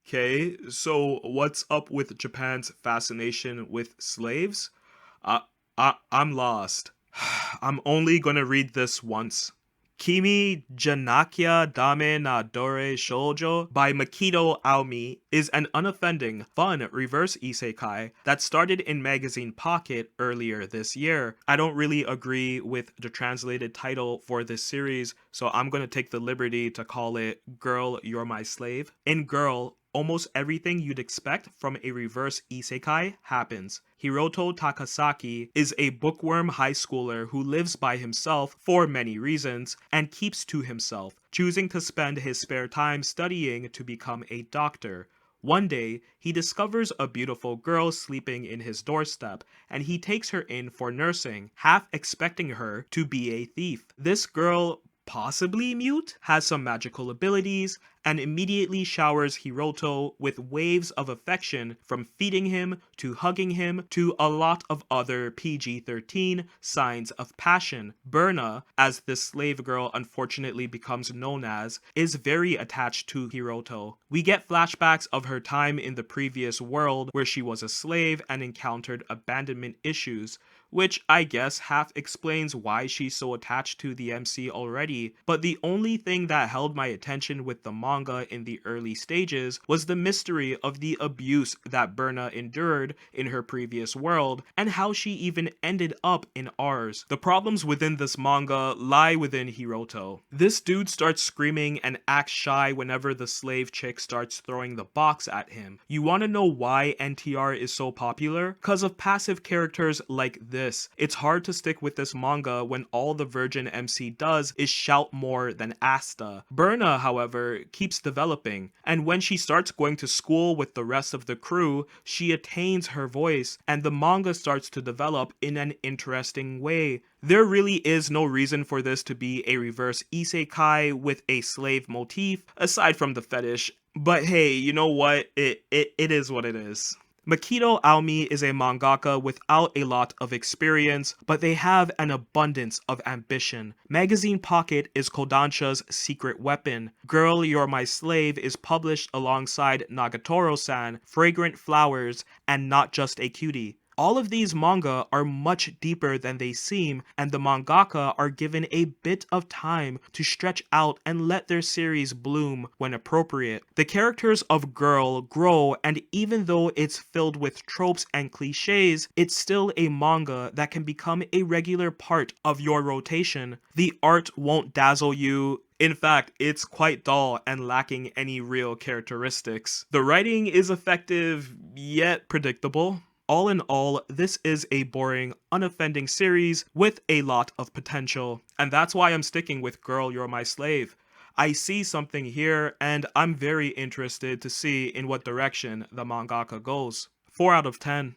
Okay, so what's up with Japan's fascination with slaves? I, I'm lost. I'm only gonna read this once. Kimi Janakya Dame na Dorei shoujo by Makito Aomi is an unoffending, fun reverse isekai that started in Magazine Pocket earlier this year. I don't really agree with the translated title for this series, so I'm gonna take the liberty to call it Girl, You're My Slave. In Girl, almost everything you'd expect from a reverse isekai happens. Hiroto Takasaki is a bookworm high schooler who lives by himself for many reasons and keeps to himself, choosing to spend his spare time studying to become a doctor. One day, he discovers a beautiful girl sleeping in his doorstep, and he takes her in for nursing, half expecting her to be a thief. This girl, possibly mute, has some magical abilities, and immediately showers Hiroto with waves of affection, from feeding him to hugging him to a lot of other PG-13 signs of passion. Berna, as this slave girl unfortunately becomes known as, is very attached to Hiroto. We get flashbacks of her time in the previous world where she was a slave and encountered abandonment issues, which I guess half explains why she's so attached to the MC already, but the only thing that held my attention with the manga in the early stages was the mystery of the abuse that Berna endured in her previous world, and how she even ended up in ours. The problems within this manga lie within Hiroto. This dude starts screaming and acts shy whenever the slave chick starts throwing the box at him. You wanna know why NTR is so popular? Cause of passive characters like this. It's hard to stick with this manga when all the virgin MC does is shout more than Asta. Berna, however, keeps developing, and when she starts going to school with the rest of the crew, she attains her voice, and the manga starts to develop in an interesting way. There really is no reason for this to be a reverse isekai with a slave motif, aside from the fetish, but hey, you know what? It is what it is. Makito Aomi is a mangaka without a lot of experience, but they have an abundance of ambition. Magazine Pocket is Kodansha's secret weapon. Girl, You're My Slave is published alongside Nagatoro-San, Fragrant Flowers, and Not Just a Cutie. All of these manga are much deeper than they seem, and the mangaka are given a bit of time to stretch out and let their series bloom when appropriate. The characters of Girl grow, and even though it's filled with tropes and cliches, it's still a manga that can become a regular part of your rotation. The art won't dazzle you. In fact, it's quite dull and lacking any real characteristics. The writing is effective, yet predictable. All in all, this is a boring, unoffending series with a lot of potential, and that's why I'm sticking with Girl, You're My Slave. I see something here, and I'm very interested to see in what direction the mangaka goes. 4 out of 10.